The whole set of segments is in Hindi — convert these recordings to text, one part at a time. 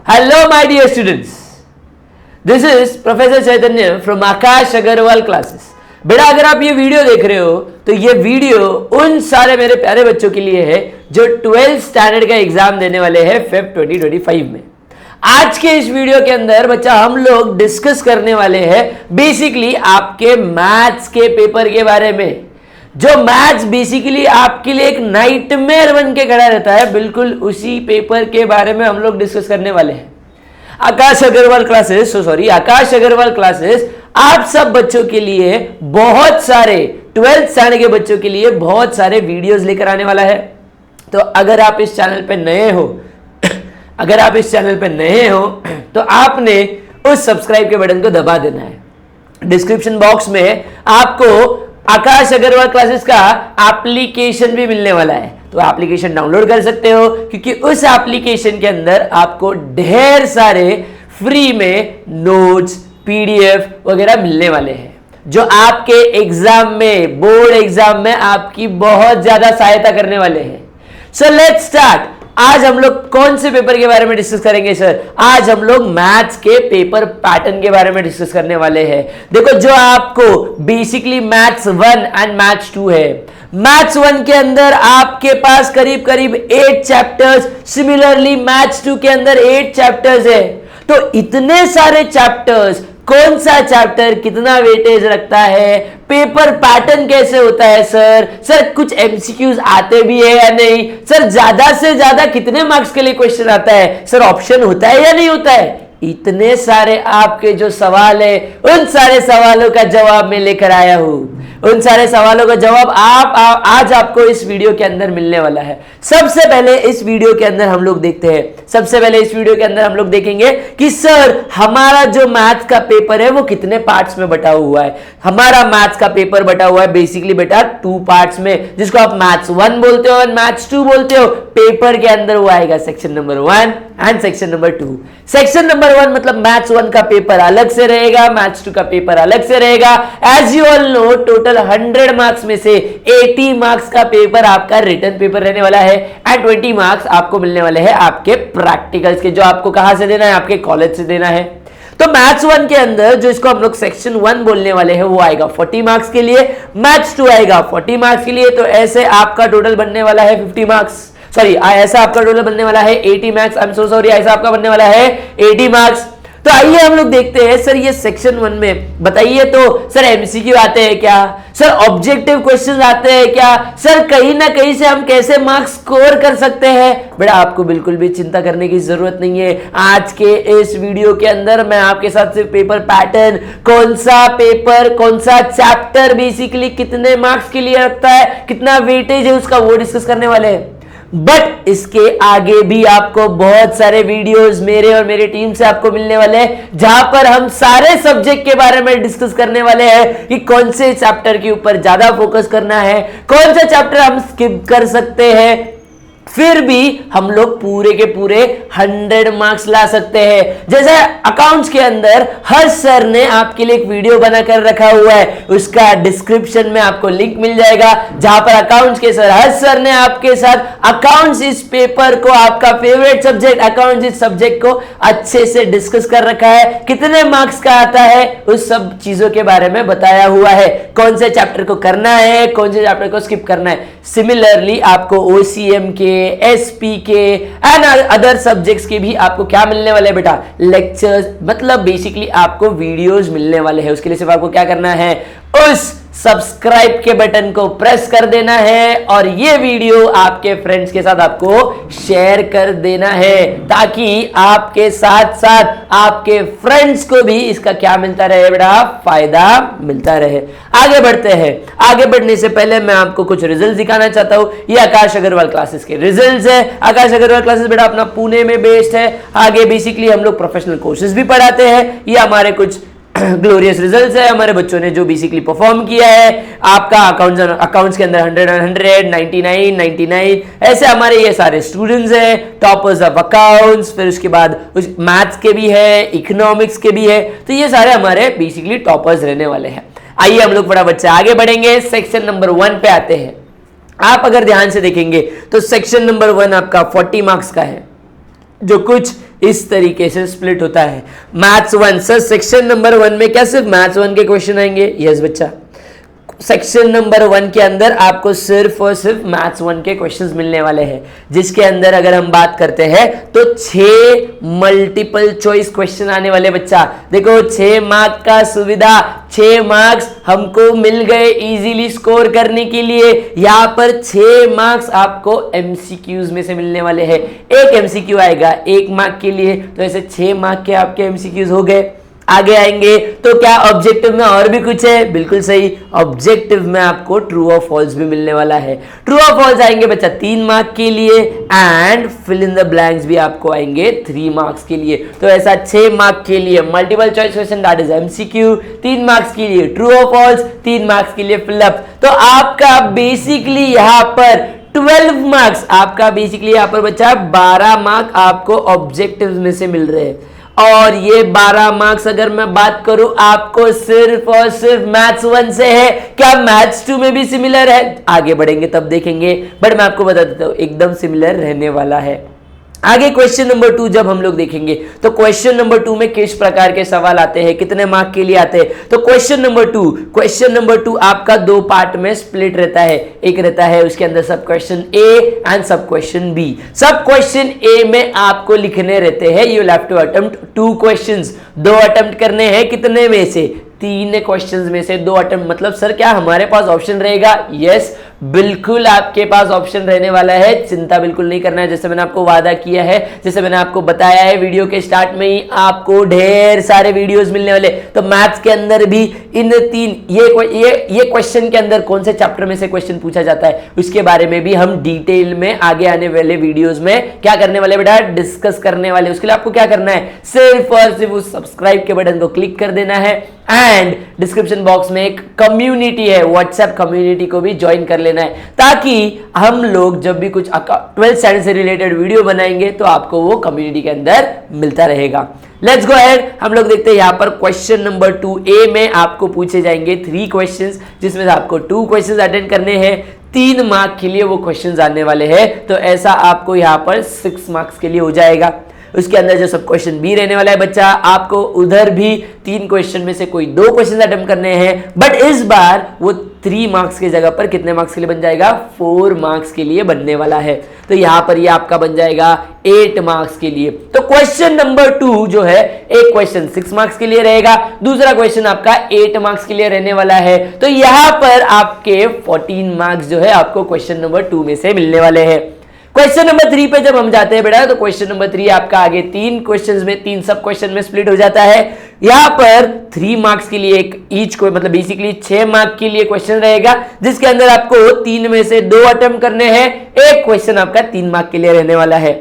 Hello my dear students, this is Professor Chaitanya from Akash Agarwal classes. बेटा अगर आप ये वीडियो देख रहे हो तो ये वीडियो उन सारे मेरे प्यारे बच्चों के लिए है जो 12th स्टैंडर्ड का एग्जाम देने वाले हैं फेब 2025 में। आज के इस वीडियो के अंदर बच्चा हम लोग डिस्कस करने वाले हैं बेसिकली आपके मैथ्स के पेपर के बारे में, जो मैथ्स बेसिकली आपके लिए एक नाइटमेयर बन के खड़ा रहता है, बिल्कुल उसी पेपर के बारे में हम लोग डिस्कस करने वाले हैं। आकाश अग्रवाल क्लासेस आप सब बच्चों के लिए बहुत सारे 12th स्टैंडर्ड के बच्चों के लिए बहुत सारे वीडियोस लेकर आने वाला है। तो अगर आप इस चैनल पे नए हो तो आपने उस सब्सक्राइब के बटन को दबा देना है। डिस्क्रिप्शन बॉक्स में आपको आकाश अग्रवाल क्लासेस का एप्लीकेशन भी मिलने वाला है, तो एप्लीकेशन डाउनलोड कर सकते हो क्योंकि उस एप्लीकेशन के अंदर आपको ढेर सारे फ्री में नोट्स, पीडीएफ वगैरह मिलने वाले हैं जो आपके एग्जाम में, बोर्ड एग्जाम में आपकी बहुत ज्यादा सहायता करने वाले हैं। So let's start. आज हम लोग कौन से पेपर के बारे में डिस्कस करेंगे सर? आज हम लोग मैथ्स के पेपर पैटर्न के बारे में डिस्कस करने वाले हैं। देखो, जो आपको बेसिकली मैथ्स 1 एंड मैथ्स 2 है, मैथ्स 1 के अंदर आपके पास करीब करीब 8 चैप्टर्स, सिमिलरली मैथ्स 2 के अंदर 8 चैप्टर्स है। तो इतने सारे चैप्टर्स, कौन सा चैप्टर कितना वेटेज रखता है, पेपर पैटर्न कैसे होता है सर कुछ एमसीक्यूज आते भी है या नहीं सर, ज्यादा से ज्यादा कितने मार्क्स के लिए क्वेश्चन आता है सर, ऑप्शन होता है या नहीं होता है, इतने सारे आपके जो सवाल है उन सारे सवालों का जवाब मैं लेकर आया हूं। उन सारे सवालों का जवाब आज आपको इस वीडियो के अंदर मिलने वाला है। सबसे पहले इस वीडियो के अंदर हम लोग देखेंगे कि सर हमारा जो मैथ्स का पेपर है वो कितने पार्ट्स में बटा हुआ है। हमारा मैथ्स का पेपर बटा हुआ है बेसिकली बेटा 2 पार्ट्स में, जिसको आप मैथ्स 1 बोलते हो और मैथ्स 2 बोलते हो। पेपर के अंदर वो आएगा section number 1 and section number 2। Section number 1 मतलब मैथ्स 1 का पेपर अलग से रहेगा, मैथ्स 2 का पेपर अलग से रहेगा। As you all know, total 100 marks में से 80 मार्क्स का पेपर आपका रिटन पेपर रहने वाला है एंड 20 मार्क्स आपको मिलने वाले हैं आपके प्रैक्टिकल्स के, जो आपको कहां से देना है, आपके कॉलेज से देना है। तो मैथ्स 1 के अंदर जो इसको हम लोग सेक्शन 1 बोलने वाले हैं वो आएगा 40 मार्क्स के लिए, मैथ्स 2 आएगा 40 मार्क्स के लिए। तो ऐसे आपका टोटल बनने वाला है 50 मार्क्स, सॉरी ऐसा आपका टोटल बनने वाला है 80 marks, I am so sorry, ऐसा आपका बनने वाला है 80 मार्क्स। तो आइए हम लोग देखते हैं सर ये सेक्शन 1 में बताइए तो सर एमसीक्यू आते हैं क्या, सर ऑब्जेक्टिव क्वेश्चंस आते हैं क्या, सर कहीं ना कहीं से हम कैसे मार्क्स स्कोर कर सकते हैं। बेटा आपको बिल्कुल भी चिंता करने की जरूरत नहीं है। आज के इस वीडियो के अंदर मैं आपके साथ सिर्फ पेपर पैटर्न, कौन सा पेपर, कौन सा चैप्टर बेसिकली कितने मार्क्स के लिए रखता है, कितना वेटेज है उसका, वो डिस्कस करने वाले हैं। बट इसके आगे भी आपको बहुत सारे वीडियोस मेरे और मेरी टीम से आपको मिलने वाले हैं, जहां पर हम सारे सब्जेक्ट के बारे में डिस्कस करने वाले हैं कि कौन से चैप्टर के ऊपर ज्यादा फोकस करना है, कौन सा चैप्टर हम स्किप कर सकते हैं, फिर भी हम लोग पूरे के पूरे 100 मार्क्स ला सकते हैं। जैसे अकाउंट्स के अंदर हर्ष सर ने आपके लिए एक वीडियो बनाकर रखा हुआ है, उसका डिस्क्रिप्शन में आपको लिंक मिल जाएगा, जहां पर अकाउंट्स के सर हर्ष सर ने आपके साथ अकाउंट्स इस पेपर को, आपका फेवरेट सब्जेक्ट अकाउंट्स इस सब्जेक्ट को अच्छे से डिस्कस कर रखा है, कितने मार्क्स का आता है उस सब चीजों के बारे में बताया हुआ है, कौन से चैप्टर को करना है, कौन से चैप्टर को स्किप करना है। सिमिलरली आपको ओसीएम के, एसपी के एंड अदर सब्जेक्ट्स के भी आपको क्या मिलने वाले हैं बेटा, लेक्चर्स, मतलब बेसिकली आपको वीडियोस मिलने वाले हैं। उसके लिए सिर्फ आपको क्या करना है, उस सब्सक्राइब के बटन को प्रेस कर देना है और ये वीडियो आपके फ्रेंड्स के साथ आपको शेयर कर देना है, ताकि आपके साथ साथ आपके फ्रेंड्स को भी इसका क्या मिलता रहे बेटा, फायदा मिलता रहे। आगे बढ़ते हैं। आगे बढ़ने से पहले मैं आपको कुछ रिजल्ट दिखाना चाहता हूं। ये आकाश अग्रवाल क्लासेस के रिजल्ट्स है। आकाश अग्रवाल क्लासेस बेटा अपना पुणे में बेस्ड है। आगे बेसिकली हम लोग प्रोफेशनल कोर्सेज भी पढ़ाते हैं। ये हमारे कुछ ग्लोरियस रिजल्ट्स है हमारे बच्चों ने जो बेसिकली परफॉर्म किया है। आपका अकाउंट्स के अंदर 100, 99, 99 ऐसे हमारे ये सारे स्टूडेंट्स हैं, टॉपर्स ऑफ अकाउंट्स। फिर उसके बाद मैथ्स के भी है, इकोनॉमिक्स के भी है, तो ये सारे हमारे बेसिकली टॉपर्स रहने वाले हैं। आइए हम लोग फटाफट से आगे बढ़ेंगे, सेक्शन नंबर 1 पे आते हैं। आप अगर ध्यान से देखेंगे तो सेक्शन नंबर 1 आपका 40 मार्क्स का है। जो कुछ इस तरीके से स्प्लिट होता है। मैथ्स 1 सर, सेक्शन नंबर 1 में क्या सिर्फ मैथ्स 1 के क्वेश्चन आएंगे? यस बच्चा, सेक्शन नंबर 1 के अंदर आपको सिर्फ और सिर्फ मैथ्स 1 के क्वेश्चंस मिलने वाले हैं, जिसके अंदर अगर हम बात करते हैं तो 6 मल्टीपल चॉइस क्वेश्चन आने वाले। बच्चा देखो, 6 मार्क का सुविधा, 6 मार्क्स हमको मिल गए इजीली स्कोर करने के लिए। यहाँ पर 6 मार्क्स आपको एमसीक्यूज में से मिलने वाले हैं। एक एमसीक्यू आएगा 1 मार्क के लिए, तो ऐसे 6 मार्क के आपके एमसीक्यूज हो गए। आगे आएंगे तो क्या ऑब्जेक्टिव में और भी कुछ है? बिल्कुल सही, ऑब्जेक्टिव में आपको ट्रू और फॉल्स भी मिलने वाला है। ट्रू और फॉल्स आएंगे बच्चा 3 मार्क के लिए, and fill in the blanks भी आपको आएंगे 3 मार्क्स के लिए। तो ऐसा 6 मार्क के लिए multiple choice question, that is MCQ, 3 marks के लिए ट्रू और फॉल्स, 3 मार्क्स के लिए फिलअप। तो आपका बेसिकली यहाँ पर 12 मार्क्स, आपका बेसिकली यहाँ पर बच्चा 12 मार्क आपको ऑब्जेक्टिव में से मिल रहे हैं। और ये 12 मार्क्स अगर मैं बात करूं आपको सिर्फ और सिर्फ मैथ्स 1 से है। क्या मैथ्स 2 में भी सिमिलर है? आगे बढ़ेंगे तब देखेंगे, बट मैं आपको बता देता हूं एकदम सिमिलर रहने वाला है। आगे क्वेश्चन नंबर 2 जब हम लोग देखेंगे तो क्वेश्चन नंबर 2 में किस प्रकार के सवाल आते हैं, कितने मार्क के लिए आते हैं। तो क्वेश्चन नंबर 2 आपका 2 पार्ट में स्प्लिट रहता है। एक रहता है उसके अंदर sub question A and sub question B. Sub question A में आपको लिखने रहते हैं, you will have to attempt 2 क्वेश्चंस, 2 अटेम्प्ट करने हैं। कितने में से? 3 क्वेश्चंस में से 2 अटेम्प्ट। मतलब सर क्या हमारे पास ऑप्शन रहेगा? यस, बिल्कुल आपके पास ऑप्शन रहने वाला है, चिंता बिल्कुल नहीं करना है। जैसे मैंने आपको वादा किया है, जैसे मैंने आपको बताया है वीडियो के स्टार्ट में ही, आपको ढेर सारे वीडियोस मिलने वाले। तो मैथ्स के अंदर भी इन 3 ये क्वेश्चन के अंदर कौन से चैप्टर में से क्वेश्चन पूछा जाता है, उसके बारे में भी हम डिटेल में आगे आने वाले वीडियोस में क्या करने वाले बेटा, डिस्कस करने वाले। उसके लिए आपको क्या करना है, सिर्फ और सिर्फ उस सब्सक्राइब के बटन को क्लिक कर देना है, एंड डिस्क्रिप्शन बॉक्स में एक कम्युनिटी है, व्हाट्सएप कम्युनिटी को भी ज्वाइन कर लेना है, ताकि हम लोग जब भी कुछ 12th स्टैंडर्ड से रिलेटेड वीडियो बनाएंगे तो आपको वो कम्युनिटी के अंदर मिलता रहेगा। लेट्स गो अहेड, हम लोग देखते हैं यहाँ पर क्वेश्चन नंबर 2A में आपको पूछे जाएंगे 3 क्वेश्चंस, जिसमें से आपको 2 क्वेश्चंस अटेंड करने हैं। 3 मार्क के लिए वो क्वेश्चंस आने वाले हैं, तो ऐसा आपको यहाँ पर 6 मार्क्स के लिए हो जाएगा। उसके अंदर जो सब क्वेश्चन बी रहने वाला है बच्चा, आपको उधर भी 3 क्वेश्चन में से कोई 2 क्वेश्चन अटेम्प्ट करने हैं, बट इस बार वो 3 मार्क्स की जगह पर कितने मार्क्स के लिए बन जाएगा, 4 मार्क्स के लिए बनने वाला है। तो यहां पर ये आपका बन जाएगा 8 मार्क्स के लिए। तो क्वेश्चन नंबर 2 जो है, एक क्वेश्चन 6 मार्क्स के लिए रहेगा, दूसरा क्वेश्चन आपका 8 मार्क्स के लिए रहने वाला है। तो यहां पर आपके 14 मार्क्स जो है आपको क्वेश्चन नंबर 2 में से मिलने वाले हैं। क्वेश्चन नंबर 3 पे जब हम जाते हैं बेटा, तो क्वेश्चन नंबर 3 आपका आगे 3 क्वेश्चंस में 3 सब क्वेश्चन में स्प्लिट हो जाता है। यहां पर 3 मार्क्स के लिए एक ईच को, मतलब बेसिकली 6 मार्क के लिए क्वेश्चन रहेगा, जिसके अंदर आपको 3 में से 2 अटेम्प्ट करने हैं। एक क्वेश्चन आपका 3 मार्क के लिए रहने वाला है।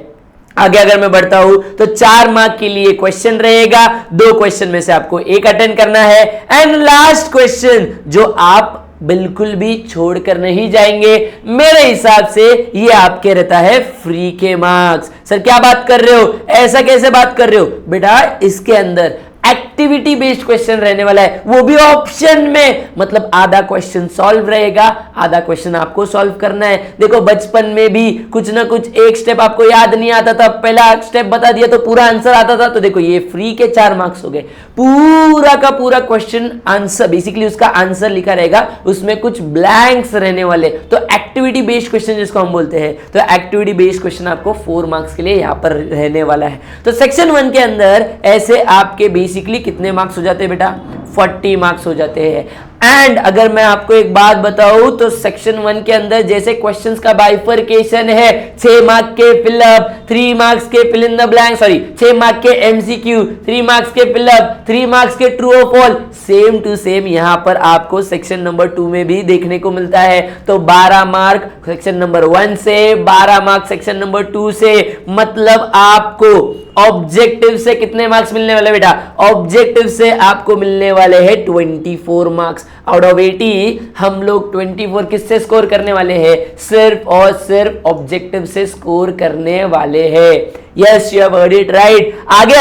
आगे अगर मैं बढ़ता हूं तो 4 मार्क के लिए क्वेश्चन रहेगा, 2 क्वेश्चन में से आपको एक अटेंड करना है, एंड लास्ट क्वेश्चन जो आप बिल्कुल भी छोड़कर नहीं जाएंगे, मेरे हिसाब से ये आपके रहता है फ्री के मार्क्स। सर क्या बात कर रहे हो, ऐसा कैसे बात कर रहे हो बेटा, इसके अंदर एक्टिविटी बेस्ड क्वेश्चन रहने वाला है, वो भी ऑप्शन में। मतलब आधा क्वेश्चन सॉल्व रहेगा, आधा क्वेश्चन आपको सॉल्व करना है। देखो बचपन में भी कुछ ना कुछ एक स्टेप आपको याद नहीं आता था, पहला स्टेप बता दिया तो पूरा आंसर आता था। तो देखो ये फ्री के 4 मार्क्स हो गए, पूरा का पूरा क्वेश्चन आंसर, बेसिकली उसका आंसर लिखा रहेगा, उसमें कुछ ब्लैंक्स रहने वाले। तो एक्टिविटी बेस्ड क्वेश्चन जिसको हम बोलते हैं, तो एक्टिविटी बेस्ड क्वेश्चन आपको 4 मार्क्स के लिए यहां पर रहने वाला है। तो सेक्शन 1 के अंदर ऐसे आपके बेसिकली कितने मार्क्स हो जाते हैं बेटा, 40 मार्क्स हो जाते हैं। एंड अगर मैं आपको एक बात बताऊं तो सेक्शन 1 के अंदर जैसे क्वेश्चंस का बाइफरकेशन है, 6 मार्क के फिलअप, 3 मार्क्स के fill in the blank, 6 mark के एमसीक्यू, 3 मार्क्स के फिलअप, 3 मार्क्स के ट्रू और फॉल्स, सेम टू सेम यहां पर आपको सेक्शन नंबर 2 में भी देखने को मिलता है। तो 12 मार्क सेक्शन नंबर 1 से, 12 मार्क सेक्शन नंबर 2 से, मतलब आपको ऑब्जेक्टिव से कितने मार्क्स मिलने वाले बेटा, ऑब्जेक्टिव से आपको मिलने वाले हैं 24 मार्क्स। आउट ऑफ 80 हम लोग 24 किससे स्कोर करने वाले हैं, सिर्फ और सिर्फ ऑब्जेक्टिव से स्कोर करने वाले हैं। Yes, you have heard it right. आगे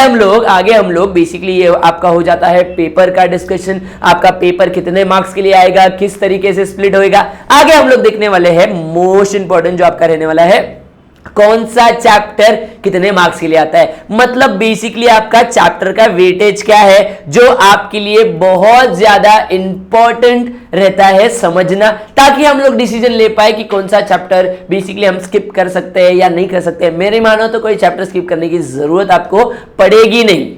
हम लोग बेसिकली ये आपका हो जाता है पेपर का डिस्कशन। आपका पेपर कितने मार्क्स के लिए आएगा, किस तरीके से स्प्लिट होएगा, आगे हम लोग देखने वाले हैं। मोस्ट इंपॉर्टेंट जो आपका रहने वाला है कौन सा चैप्टर कितने मार्क्स के लिए आता है। मतलब बेसिकली आपका चैप्टर का वेटेज क्या है, जो आपके लिए बहुत ज्यादा इंपॉर्टेंट रहता है समझना, ताकि हम लोग डिसीजन ले पाए कि कौन सा चैप्टर बेसिकली हम स्किप कर सकते हैं या नहीं कर सकते हैं। मेरे मानो तो कोई चैप्टर स्किप करने की जरूरत आपको पड़ेगी नहीं।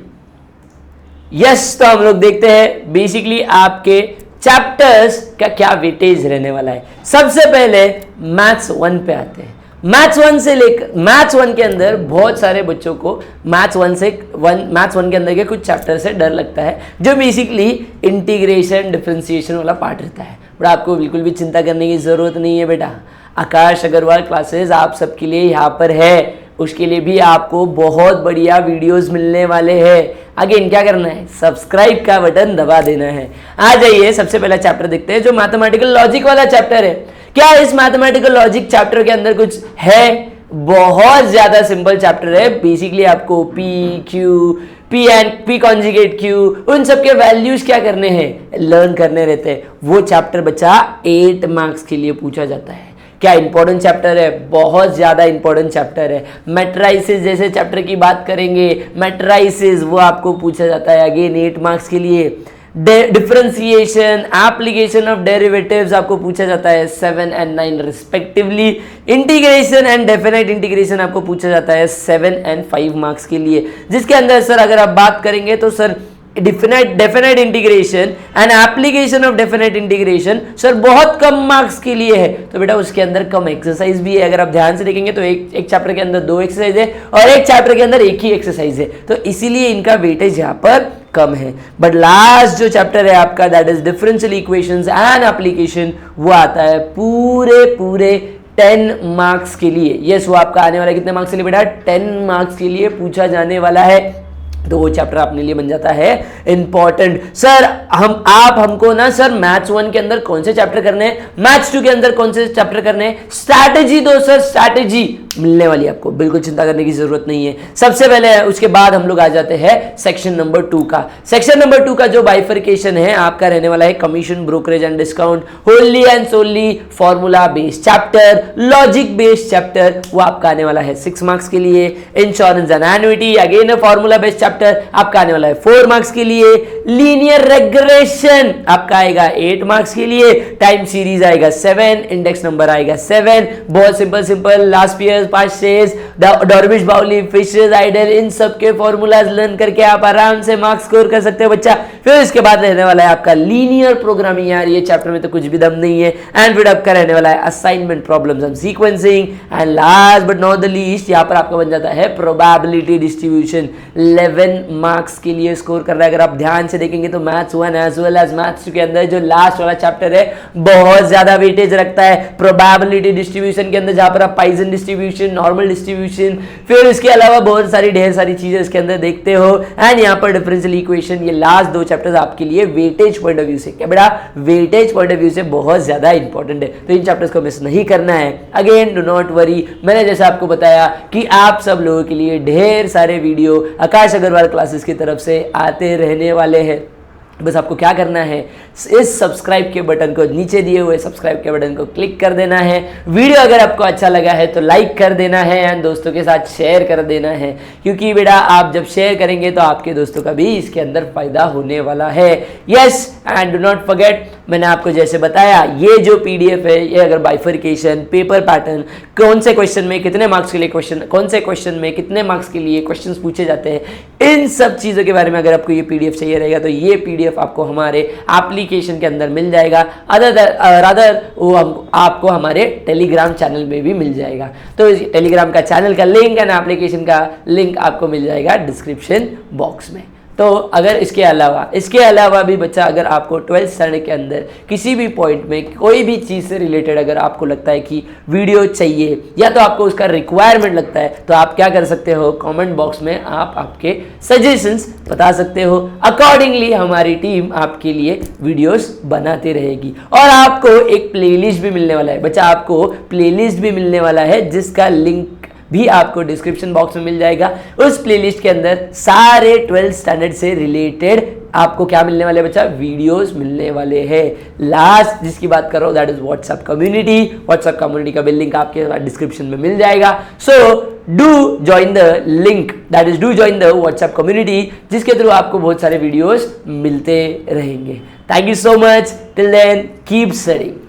यस, तो हम लोग देखते हैं बेसिकली आपके चैप्टर्स का क्या वेटेज रहने वाला है। सबसे पहले मैथ्स 1 पे आते हैं। मैथ्स 1 से लेकर मैथ्स 1 के अंदर बहुत सारे बच्चों को मैथ्स 1 के अंदर के कुछ चैप्टर से डर लगता है, जो बेसिकली इंटीग्रेशन डिफरेंशिएशन वाला पार्ट रहता है। बट आपको बिल्कुल भी चिंता करने की जरूरत नहीं है बेटा। आकाश अग्रवाल क्लासेस आप सबके लिए यहाँ पर है, उसके लिए भी आपको बहुत बढ़िया वीडियोस मिलने वाले हैं। अगेन क्या करना है, सब्सक्राइब का बटन दबा देना है। आ जाइए, सबसे पहला चैप्टर देखते हैं जो मैथमेटिकल लॉजिक वाला चैप्टर है। क्या इस मैथमेटिकल लॉजिक चैप्टर के अंदर कुछ है? बहुत ज्यादा सिंपल चैप्टर है। बेसिकली आपको P Q P and P conjugate Q उन सब के वैल्यूज क्या करने हैं, लर्न करने रहते हैं। वो चैप्टर बच्चा 8 मार्क्स के लिए पूछा जाता है। क्या इंपॉर्टेंट चैप्टर है, बहुत ज्यादा इंपॉर्टेंट चैप्टर है। मैट्राइसिस जैसे चैप्टर की बात करेंगे, मैट्राइसिस वो आपको पूछा जाता है अगेन 8 मार्क्स के लिए। डिफरेंशिएशन, एप्लीकेशन ऑफ डेरिवेटिव्स आपको पूछा जाता है 7 and 9 respectively. Integration and definite integration आपको पूछा जाता है 7 and 5 मार्क्स के लिए, जिसके अंदर सर अगर आप बात करेंगे तो sir definite integration and application of definite integration sir बहुत कम मार्क्स के लिए है। तो बेटा उसके अंदर कम एक्सरसाइज भी है। अगर आप ध्यान से देखेंगे तो एक चैप्टर के अंदर 2 एक्सरसाइज है और एक चैप्टर के अंदर एक ही एक्सरसाइज है, तो इसीलिए इनका वेटेज यहाँ पर कम है। बट लास्ट जो चैप्टर है आपका, that is differential equations and application, वो आता है पूरे 10 मार्क्स के लिए। यस, वो आपका आने वाला कितने मार्क्स के लिए बेटा, 10 मार्क्स के लिए पूछा जाने वाला है। तो वो चैप्टर अपने लिए बन जाता है इंपॉर्टेंट। सर हमको ना सर मैथ्स 1 के अंदर कौन से चैप्टर करने हैं, मैथ्स 2 के अंदर कौन से चैप्टर करने हैं, स्ट्रैटेजी दो सर, स्ट्रैटेजी मिलने वाली है आपको, बिल्कुल चिंता करने की जरूरत नहीं है। सबसे पहले उसके बाद हम लोग आ जाते हैं सेक्शन नंबर 2 का। सेक्शन नंबर 2 का जो बाइफर्केशन है आपका रहने वाला है commission, brokerage and discount, wholly and solely formula based chapter, logic based chapter, वो आपका आने वाला है 6 मार्क्स के लिए। Insurance and annuity again formula based chapter आपका आने वाला है 4 मार्क्स के लिए। लीनियर रेग्रेशन आपका आएगा 8 मार्क्स के लिए। टाइम सीरीज आएगा 7, इंडेक्स नंबर आएगा 7। बहुत simple last year past shares, डॉर्बिश बाउली, फिशेस, आइडल, इन सब के फॉर्मूलाज लर्न करके आप आराम से मार्क्स स्कोर कर सकते हो बच्चा। फिर इसके बाद रहने वाला है आपका लीनियर प्रोग्रामिंग। यार ये चैप्टर में तो कुछ भी दम नहीं है। एंड फिर आपका रहने वाला है assignment problems and sequencing. And last but not the least यहाँ पर आपका बन जाता है प्रोबेबिलिटी डिस्ट्रीब्यूशन। 11 मार्क्स के लिए स्कोर कर रहा है। अगर आप ध्यान से देखेंगे तो maths 1 as well as maths 2 के अंदर जो लास्ट वाला चैप्टर है बहुत ज्यादा वेटेज रखता है प्रोबेबिलिटी डिस्ट्रीब्यूशन के अंदर, जहां पर आप पाइसन डिस्ट्रीब्यूशन, नॉर्मल डिस्ट्रीब्यूशन, फिर इसके अलावा बहुत सारी ढेर सारी चीजें इसके अंदर देखते हो। एंड यहाँ पर डिफरेंशियल इक्वेशन, ये लास्ट 2 चैप्टर्स आपके लिए वेटेज पॉइंट ऑफ व्यू से, क्या बेटा, वेटेज पॉइंट ऑफ व्यू से बहुत ज्यादा इंपॉर्टेंट है। तो इन चैप्टर्स को मिस नहीं करना है। अगेन डू नॉट वरी, मैंने जैसा आपको बताया कि आप सब लोगों के लिए ढेर सारे वीडियो आकाश अग्रवाल क्लासेस की तरफ से आते रहने वाले हैं। बस आपको क्या करना है, इस सब्सक्राइब के बटन को, नीचे दिए हुए सब्सक्राइब के बटन को क्लिक कर देना है। वीडियो अगर आपको अच्छा लगा है तो लाइक कर देना है एंड दोस्तों के साथ शेयर कर देना है, क्योंकि बेटा आप जब शेयर करेंगे तो आपके दोस्तों का भी इसके अंदर फायदा होने वाला है। Yes, and do not forget, मैंने आपको जैसे बताया ये जो पीडीएफ है, ये अगर बाइफर्केशन, पेपर पैटर्न, कौन से क्वेश्चन में कितने मार्क्स के लिए क्वेश्चन, कौन से क्वेश्चन में कितने मार्क्स के लिए क्वेश्चंस पूछे जाते हैं, इन सब चीज़ों के बारे में अगर आपको ये पीडीएफ चाहिए रहेगा तो ये पीडीएफ आपको हमारे एप्लीकेशन के अंदर मिल जाएगा। अदर वो आपको हमारे टेलीग्राम चैनल में भी मिल जाएगा। तो टेलीग्राम का चैनल का लिंक एंड एप्लीकेशन का लिंक आपको मिल जाएगा डिस्क्रिप्शन बॉक्स में। तो अगर इसके अलावा भी बच्चा, अगर आपको 12th स्टैंडर्ड के अंदर किसी भी पॉइंट में कोई भी चीज़ से रिलेटेड अगर आपको लगता है कि वीडियो चाहिए या तो आपको उसका रिक्वायरमेंट लगता है, तो आप क्या कर सकते हो, कमेंट बॉक्स में आप आपके सजेशंस बता सकते हो। अकॉर्डिंगली हमारी टीम आपके लिए वीडियोस बनाती रहेगी। और आपको एक प्लेलिस्ट भी मिलने वाला है बच्चा, आपको प्लेलिस्ट भी मिलने वाला है जिसका लिंक भी आपको डिस्क्रिप्शन बॉक्स में मिल जाएगा। उस प्लेलिस्ट के अंदर सारे 12th स्टैंडर्ड से रिलेटेड आपको क्या मिलने वाले बच्चा, वीडियोस मिलने वाले हैं। लास्ट जिसकी बात कर रहा हूँ that is WhatsApp community. WhatsApp community का भी लिंक आपके डिस्क्रिप्शन में मिल जाएगा। So do join the link, that is do join the WhatsApp community, जिसके थ्रू आपको बहुत सारे वीडियोस मिलते रहेंगे। Thank you so much, till then keep studying.